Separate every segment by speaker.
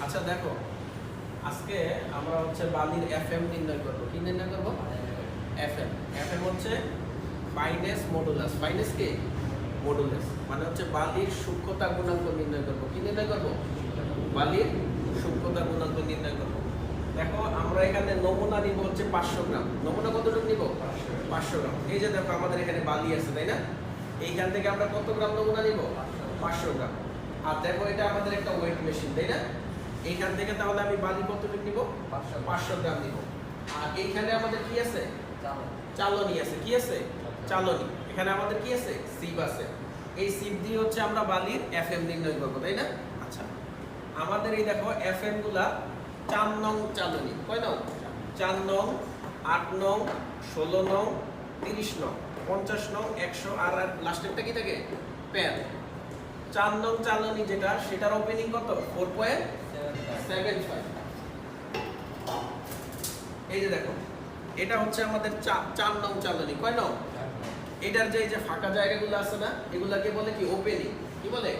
Speaker 1: আচ্ছা দেখো, আজকে আমরা হচ্ছে বালির এফএম নির্ণয় করব। কি নির্ণয় করব? এফএম। এফএম হচ্ছে ফাইনেস মডুলাস। ফাইনেস কি? মডুলাস মানে হচ্ছে বালির সূক্ষ্মতা গুণাঙ্ক নির্ণয় করব। কি নির্ণয় করব? বালির সূক্ষ্মতা গুণাঙ্ক নির্ণয় করব। দেখো, আমরা এখানে নমুনা নিব হচ্ছে 500 গ্রাম। নমুনা কতটুকু নিব? 500 গ্রাম। এই যে দেখো, আমাদের এখানে বালি আছে, তাই না? এইখান থেকে আমরা কত গ্রাম নমুনা নিব? 500 গ্রাম। আর দেখো, এটা আমাদের একটা ওয়েট মেশিন, তাই না? এইখান থেকে তাহলে আমি বালি কতটুকু নিব? 500 গ্রাম নিব। আর এইখানে আমাদের কি আছে? চালনি আছে। কি আছে? চালনি। এখানে আমাদের কি আছে? সিপ আছে। এই সিপ দিয়ে হচ্ছে আমরা বালির এফএম নির্ণয় করব, তাই না? আচ্ছা, আমাদের এই দেখো এফএম গুলা 4 নং চালনি। কয় নং? 4 নং, 8 নং, 16 নং, 30 নং, 50 নং, 100 আর লাস্টেরটা কি থাকে? প্যান। 4 নং চালনি যেটা, সেটার ওপেনিং কত? 4.75। এই যে দেখো, এটা হচ্ছে আমাদের 4 নং চালনি। কয় নং? এটার যে ফাঁকা জায়গাগুলো আছে না, এগুলাকে বলে কি? ওপেনিং। কি বলে?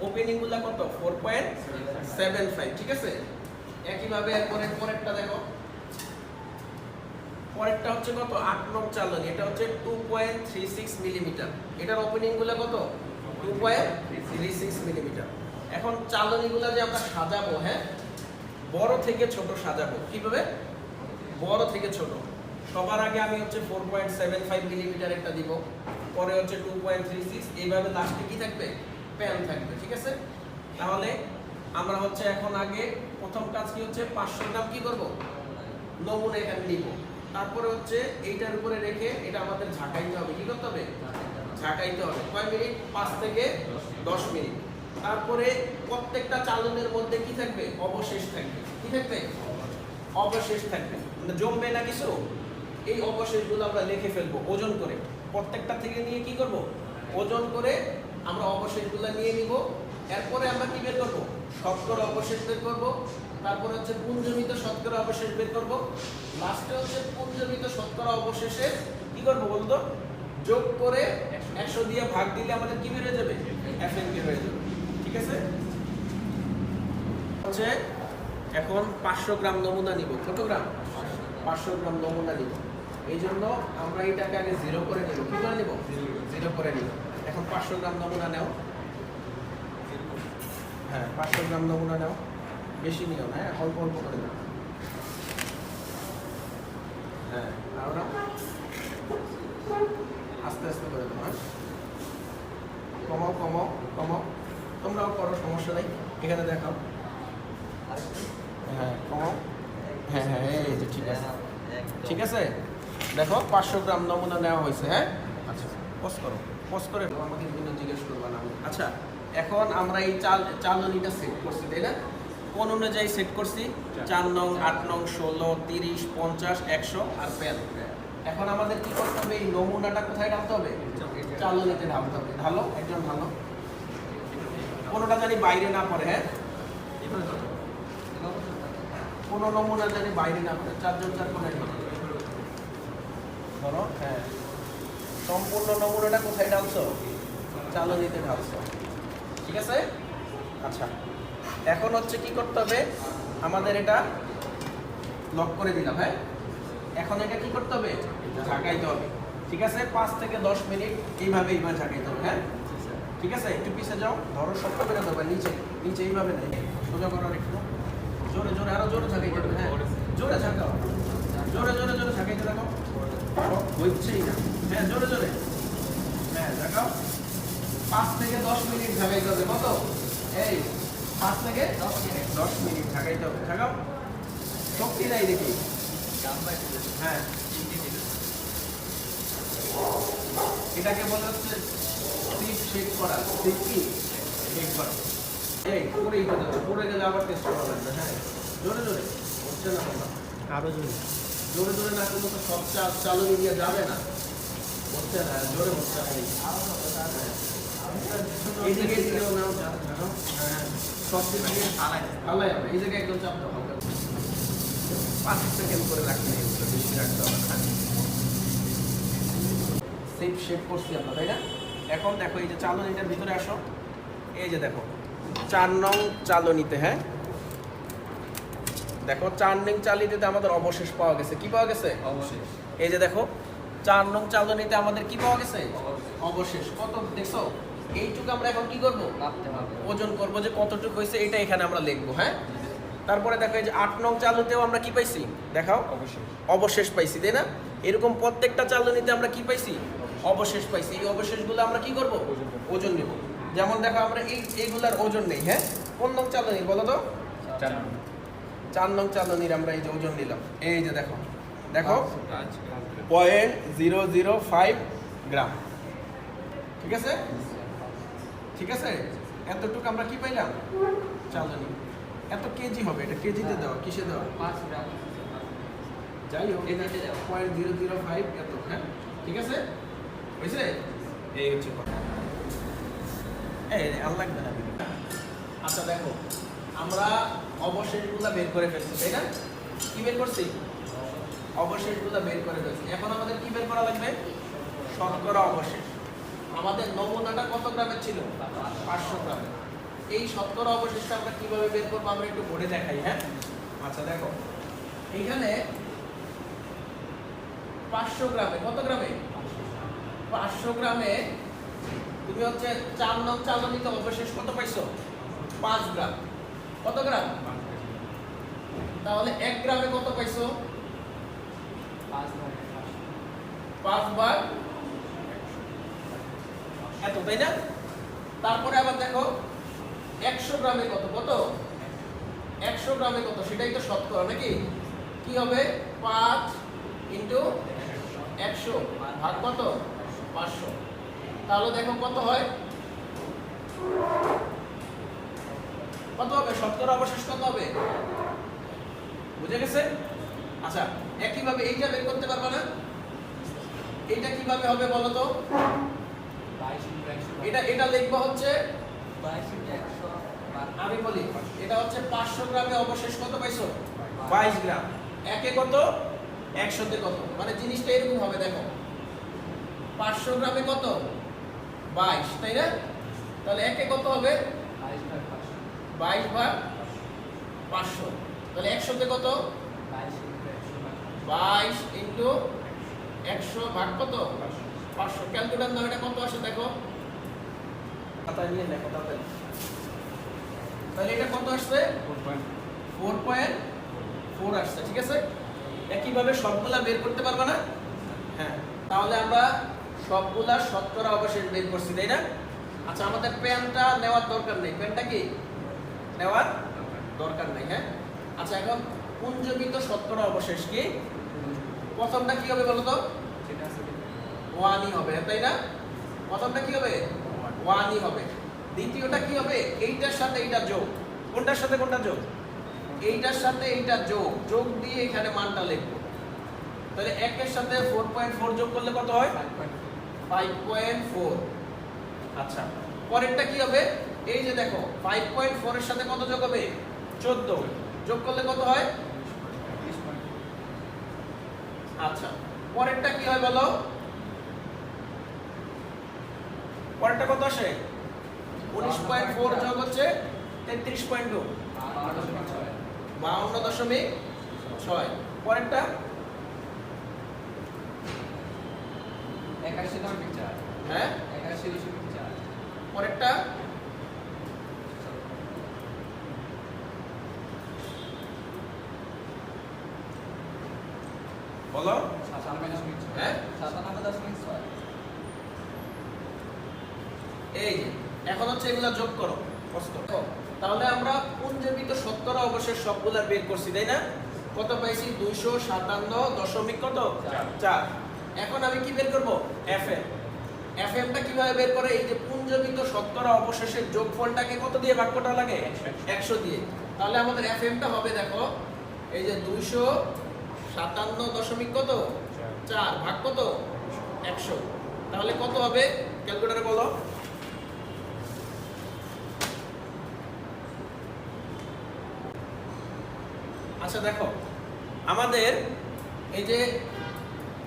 Speaker 1: ওপেনিং গুলা কত? 4.75। ঠিক আছে? একইভাবে এরপরে পরেরটা দেখো, পরেরটা হচ্ছে কত? 8 নং চালনি। এটা হচ্ছে 2.36 মিলিমিটার। এটার ওপেনিং গুলা কত? 2.36 মিলিমিটার। এখন চালনিগুলা যে আমরা সাজাবো, হ্যাঁ, বড় থেকে ছোট সাজাবো। কিভাবে? বড় থেকে ছোট। সবার আগে আমি হচ্ছে 4.75 মিলিমিটার একটা দিব, পরে হচ্ছে 2.36, এইভাবে লাস্টে কি থাকবে? প্যান থাকবে। ঠিক আছে? তাহলে আমরা হচ্ছে এখন আগে প্রথম কাজ কি হচ্ছে? 500 গ্রাম কি করব? নমুনা এখানে নিব। তারপরে হচ্ছে এইটার উপরে রেখে এটা আমাদের ঝাঁকাইতে হবে। কি করতে হবে? ঝাঁকাইতে হবে। কয় মিনিট? 5 থেকে 10 মিনিট। তারপরে প্রত্যেকটা চালনের মধ্যে কি থাকবে? অবশেষ থাকবে। কি থাকবে? অবশেষ থাকবে। মানে জমবে না কিছু। এই অবশেষগুলো আমরা লিখে ফেলবো ওজন করে। প্রত্যেকটা থেকে নিয়ে কি করব? ওজন করে আমরা অবশেষগুলো নিয়ে নিব। এরপরে আমরা কি বের করব? শতকরা অবশেষ বের করব। তারপরে হচ্ছে পুঞ্জমিত শতকরা অবশেষ বের করব। লাস্টে হচ্ছে পুঞ্জমিত শতকরা অবশেষে কি করব বলতো? যোগ করে 100 দিয়ে ভাগ দিলে আমাদের কি বের হয়ে যাবে? এফএম বের হয়ে যাবে। ঠিক আছে? হচ্ছে এখন 500 গ্রাম নমুনা নিব। কত গ্রাম? 500 গ্রাম নমুনা নিব। এই জন্য আমরা এটাকে আগে 0 করে নিব। কি করে নিব? 0 করে নিব। এখন 500 গ্রাম নমুনা নাও। হ্যাঁ, 500 গ্রাম নমুনা নাও। বেশি নিও না, অল্প অল্প করে নাও। হ্যাঁ, আরো নাও। আস্তে আস্তে করে দাও। হ্যাঁ, কমাও কমাও কমাও। তোমরাও করো, সমস্যা নাই। এখানে দেখাও। হ্যাঁ, কমাও। হ্যাঁ হ্যাঁ, এই যে ঠিক আছে। ঠিক আছে? দেখো, 500 গ্রাম নমুনা নেওয়া হয়েছে। হ্যাঁ, আচ্ছা, পজ করো। পজ করে আমাকে কিন্তু জিজ্ঞেস করবা না। আচ্ছা, এখন আমরা এই চালনিটা সেট করছি, তাই না? কোন অনুযায়ী সেট করছি? 4 নং, 8 নং, 16, 30, 50, 100 আর প্যান। এখন আমাদের কি করতে হবে? এই নমুনাটা কোথায় ঢালতে হবে? চালনিতে ঢালতে হবে। ঢালো, একজন ঢালো। কোনোটা জানি বাইরে না পড়ে। হ্যাঁ, কোনো নমুনা জানি বাইরে না পড়ে। 4 জন 4 কোণে ধরো। হ্যাঁ, সম্পূর্ণ নমুনাটা কোথায় ঢালছো? চালনিতে ঢালছো। ঠিক আছে? আচ্ছা, এখন হচ্ছে কি করতে হবে? আমাদের এটা লক করে দিলাম। হ্যাঁ, এখন এটা কি করতে হবে? ঝাঁকাইতে হবে। ঠিক আছে? 5 থেকে 10 মিনিট এইভাবে ঝাঁকাইতে হবে। হ্যাঁ, ঠিক আছে? একটু পিছিয়ে যাও। ধরো, শক্ত করে দেবে। নিচে নিচে এইভাবে নেই, সোজা করার একটু জোরে জোরে, আরো জোরে ঝাঁকাইতে হবে। হ্যাঁ, জোরে ঝাঁকাও। জোরে জোরে জোরে ঝাঁকাইতে থাকো। হচ্ছেই না। হ্যাঁ, জোরে জোরে। হ্যাঁ, ঝাঁকাও। 5 থেকে 10 মিনিট ঝাঁকাইতে হবে। কত? এই 5 থেকে 10 মিনিট। 10 মিনিট ঝাঁকাইতে হবে। ঝাঁকাও। শক্তি নাই দেখি। হ্যাঁ, এটাকে বলা হচ্ছে স্লিপ শেক করা। স্লিপ কি? শেক করা। এই পড়েই তো যাচ্ছে। পড়ে গেলে আবার টেস্ট করা লাগবে। হ্যাঁ, জোরে জোরে। হচ্ছে না তোমরা? আরো জোরে। জোরে জোরে না করলে তো সব চালনি দিয়ে যাবে না। হচ্ছে না, জোরে হচ্ছে না। এইদিকে দিকেও নাও। হ্যাঁ, সব দিকে আলাই হবে। এই জায়গায় একদম চাপ দাও হালকা। 5 সেকেন্ড করে রাখতে হবে, বেশি রাখতে হবে না। সেফ শেপ করছি আমরা, তাই না? এখন দেখো, এই যে চালনিটার ভিতরে আসো। এই যে দেখো, 4 নং চালনিতে। হ্যাঁ, দেখো 4 নং চালনীতে আমাদের অবশেষ পাওয়া গেছে। কি পাওয়া গেছে?
Speaker 2: অবশেষ।
Speaker 1: এই যে দেখো 4 নং চালনীতে আমাদের কি পাওয়া গেছে? অবশেষ। কত দেখছো? এইটুকু আমরা এখন কি করব?
Speaker 2: মাপতে হবে।
Speaker 1: ওজন করব যে কতটুকু হয়েছে, এটা এখানে আমরা লিখবো। হ্যাঁ, তারপরে দেখো এই যে 8 নং চালনীতেও আমরা কি পাইছি? দেখাও,
Speaker 2: অবশেষ।
Speaker 1: অবশেষ পাইছি, তাই না? এরকম প্রত্যেকটা চালনীতে আমরা কি পাইছি? অবশেষ পাইছি। এই অবশেষগুলো আমরা কি করব? ওজন নেব। যেমন দেখো আমরা এইগুলার ওজন নেই। হ্যাঁ, কোন নং চালনী বলো তো? 4 নং চালনীর আমরা এই যে ওজন নিলাম। এই যে দেখো, দেখো 0.005 গ্রাম। ঠিক আছে, ঠিক আছে। এতটুকু আমরা কি পাইলাম? চালনী। এত কেজি হবে, এটা কেজিতে দেওয়া, কিসে দেওয়া?
Speaker 2: 5 গ্রাম।
Speaker 1: যাই হোক, এটা 0.005 এত। হ্যাঁ, ঠিক আছে, হয়েছে? এই হচ্ছে কথা। এই আর লাগবে না। আচ্ছা দেখো, আমরা অবশেষগুলো বের করে ফেলছি, তাই না? কি বের করছি? অবশেষগুলো বের করে ফেলছি। এখন আমাদের কি বের করা লাগবে? শতকরা অবশেষ। আমাদের নমুনাটা কত গ্রামের ছিল? 500 গ্রাম। এই শতকরা অবশেষটা আমরা কিভাবে বের করবো আমরা একটু বোর্ডে দেখাই। হ্যাঁ, আচ্ছা দেখো, এইখানে 500 গ্রামে, কত গ্রামে? 500 গ্রামে তুমি হচ্ছে 4 নং চালনীতে অবশেষ কত পাইছো? 5 গ্রাম। কত গ্রাম? তাহলে 1 গ্রামে কত পাইছো? 5 ভাগ এত, তাই না? তারপরে আবার দেখো 100 গ্রামে কত? কত? 100 গ্রামে কত? সেটাই তো শতকরা নাকি? কি হবে? 5 ইন্টু 100 ভাগ কত? 500। তাহলে দেখো কত হয়? কত হবে? শতকরা অবশেষ কত হবে? বুঝে গেছে? আচ্ছা, একইভাবে এইটা বের করতে পারবে না? এইটা কিভাবে হবে বলো তো? এটা লিখবো হচ্ছে, আমি বলি, এটা হচ্ছে 500 গ্রামে অবশেষ কত পাইছো? 22 গ্রাম। একে কত? 100তে কত? মানে জিনিসটা এরকম হবে। দেখো 500 গ্রামে কত? 22, তাই না? তাহলে একে কত হবে? 22 ভাগ 500। তাহলে 100তে কত? 22 ইন্টু 100 ভাগ কত? 500। ক্যালকুলেটর দাও, এটা কত আসে দেখো, খাতায় নিয়ে লেখো তাড়াতাড়ি। তাহলে এটা কত আসছে? 4.4 আসছে। ঠিক আছে, একইভাবে সবগুলা বের করতে পারবে না? হ্যাঁ, তাহলে আমরা সবগুলা শতকরা অবশেষ বের করছি, তাই না? আচ্ছা, আমাদের পেনটা নেওয়ার দরকার নেই। পেনটা কি নেওয়ার দরকার নেই। হ্যাঁ, আচ্ছা, এখন পুঞ্জবিত শতকরা অবশেষ কি? প্রথমটা কি হবে বলো তো? 1ই হবে, তাই না? প্রথমটা কি হবে? 1ই হবে। দ্বিতীয়টা কি হবে? এইটার সাথে এইটা যোগ। কোনটার সাথে কোনটা যোগ? এইটার সাথে এইটা যোগ। যোগ দিয়ে এখানে মানটা লিখবো। তাহলে 1 এর সাথে 4.4 যোগ করলে কত হয়? 5.4। আচ্ছা, পরেরটা কি হবে? এই যে দেখো 5.4 এর সাথে কত যোগ হবে? 14। যোগ করলে কত হয়? আচ্ছা, পরেরটা কি হয় বলো? পরেরটা কত আসে? 19.4 যোগ হচ্ছে 33.2, 52.6। পরেরটা
Speaker 2: 81.4।
Speaker 1: হ্যাঁ,
Speaker 2: 81.4।
Speaker 1: পরেরটা বলো।
Speaker 2: 97.6।
Speaker 1: হ্যাঁ,
Speaker 2: 97.6।
Speaker 1: এই যে এখন হচ্ছে এগুলা যোগ করো, কষ্ট। তাহলে আমরা পুঞ্জবিত শতকরা অবশেষ সবগুলা বের করছি, তাই না? কত পাইছি? 257 কত? 4। এখন আমি কি বের করব? এফএম। এফএমটা কিভাবে বের করে? এই যে পুঞ্জবিত শতকরা অবশেষের যোগফলটাকে কত দিয়ে ভাগ করা লাগে? 100 দিয়ে। তাহলে আমাদের এফএমটা হবে দেখো, এই যে 257 কত? 4 ভাগ কত? 100। তাহলে কত হবে? ক্যালকুলেটরে বলো। আচ্ছা দেখো, আমাদের এই যে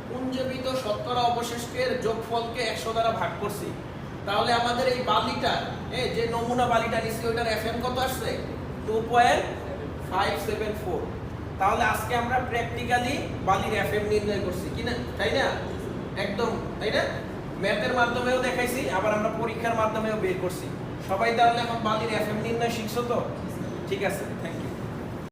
Speaker 1: পুঞ্জবিত শতকরা অবশেষের যোগফলকে 100 দ্বারা ভাগ করছি। তাহলে আমাদের এই বালিটা, যে নমুনা বালিটা নিচ্ছি, ওইটার এফএম কত আসছে? 2.574। তাহলে আজকে আমরা প্র্যাকটিক্যালি বালির এফএম নির্ণয় করছি কি না, তাই না? একদম, তাই না? ম্যাথের মাধ্যমেও দেখাইছি, আবার আমরা পরীক্ষার মাধ্যমেও বের করছি। সবাই তাহলে এখন বালির এফএম নির্ণয় শিখছো তো? ঠিক আছে, থ্যাংক ইউ।